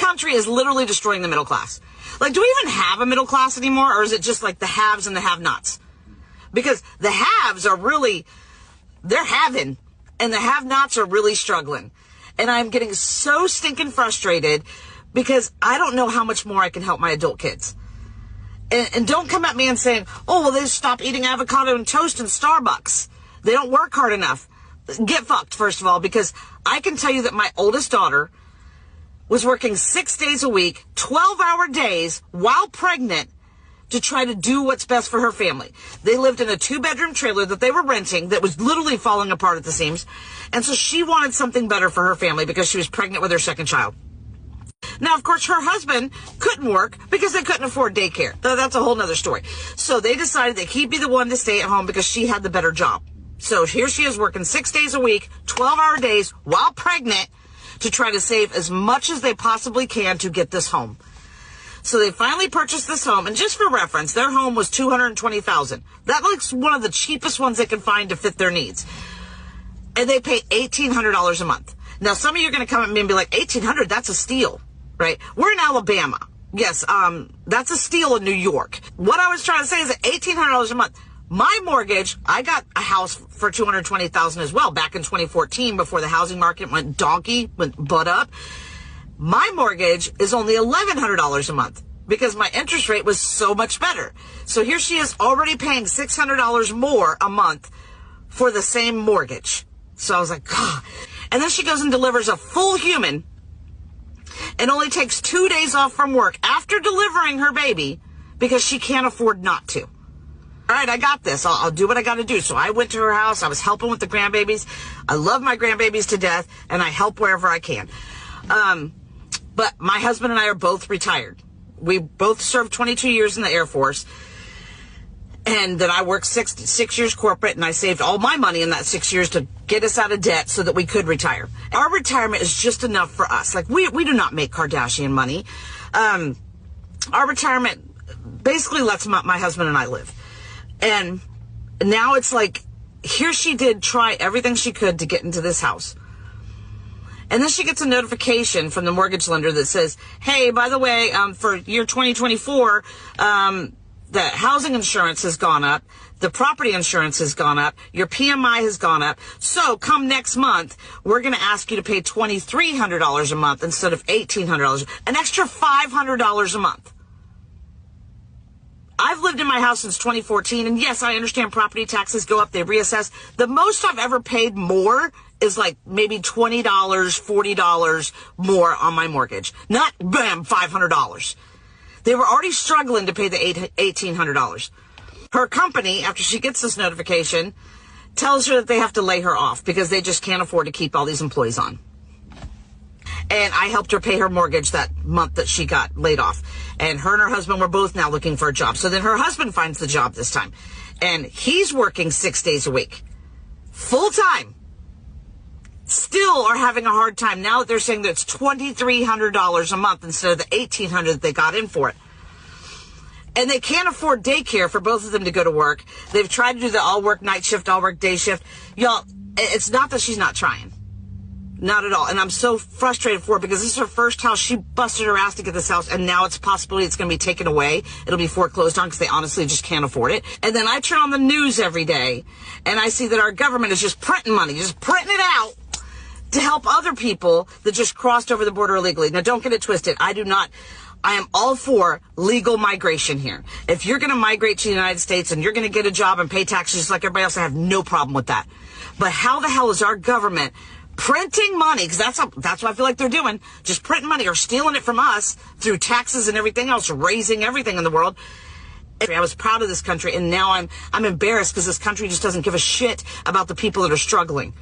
country is literally destroying the middle class. Like, do we even have a middle class anymore? Or is it just like the haves and the have-nots? Because the haves are really, they're having, and the have-nots are really struggling. And I'm getting so stinking frustrated because I don't know how much more I can help my adult kids. And don't come at me and saying, oh, well, they stop eating avocado and toast in Starbucks. They don't work hard enough. Get fucked, first of all, because I can tell you that my oldest daughter was working 6 days a week, 12-hour days, while pregnant, to try to do what's best for her family. They lived in a 2-bedroom trailer that they were renting that was literally falling apart at the seams. And so she wanted something better for her family because she was pregnant with her second child. Now, of course, her husband couldn't work because they couldn't afford daycare. That's a whole nother story. So they decided that he'd be the one to stay at home because she had the better job. So here she is working 6 days a week, 12-hour days, while pregnant, to try to save as much as they possibly can to get this home. So they finally purchased this home, and just for reference, their home was $220,000. That looks one of the cheapest ones they can find to fit their needs. And they pay $1,800 a month. Now, some of you are going to come at me and be like, $1,800, that's a steal, right? We're in Alabama. Yes, that's a steal in New York. What I was trying to say is that $1,800 a month. My mortgage, I got a house for $220,000 as well back in 2014 before the housing market went butt up. My mortgage is only $1,100 a month because my interest rate was so much better. So here she is already paying $600 more a month for the same mortgage. So I was like, God. And then she goes and delivers a full human and only takes 2 days off from work after delivering her baby because she can't afford not to. All right, I got this. I'll do what I got to do. So I went to her house. I was helping with the grandbabies. I love my grandbabies to death, and I help wherever I can. But my husband and I are both retired. We both served 22 years in the Air Force. And then I worked six years corporate, and I saved all my money in that 6 years to get us out of debt so that we could retire. Our retirement is just enough for us. Like, we do not make Kardashian money. Our retirement basically lets my husband and I live. And now it's like, here she did try everything she could to get into this house. And then she gets a notification from the mortgage lender that says, hey, by the way, for year 2024, the housing insurance has gone up. The property insurance has gone up. Your PMI has gone up. So come next month, we're going to ask you to pay $2,300 a month instead of $1,800, an extra $500 a month. I've lived in my house since 2014, and yes, I understand property taxes go up, they reassess. The most I've ever paid more is like maybe $20, $40 more on my mortgage. Not, bam, $500. They were already struggling to pay the $1,800. Her company, after she gets this notification, tells her that they have to lay her off because they just can't afford to keep all these employees on. And I helped her pay her mortgage that month that she got laid off. And her and her husband were both now looking for a job. So then her husband finds the job this time. And he's working 6 days a week. Full time. Still are having a hard time. Now that they're saying that it's $2,300 a month instead of the $1,800 that they got in for it. And they can't afford daycare for both of them to go to work. They've tried to do the all work night shift, all work day shift. Y'all, it's not that she's not trying. Not at all. And I'm so frustrated for her because this is her first house. She busted her ass to get this house, and now it's a possibility it's going to be taken away. It'll be foreclosed on because they honestly just can't afford it. And then I turn on the news every day, and I see that our government is just printing money, just printing it out to help other people that just crossed over the border illegally. Now, don't get it twisted. I am all for legal migration here. If you're going to migrate to the United States and you're going to get a job and pay taxes just like everybody else, I have no problem with that. But how the hell is our government printing money, because that's what I feel like they're doing, just printing money or stealing it from us through taxes and everything else, raising everything in the world. I was proud of this country, and now I'm embarrassed because this country just doesn't give a shit about the people that are struggling.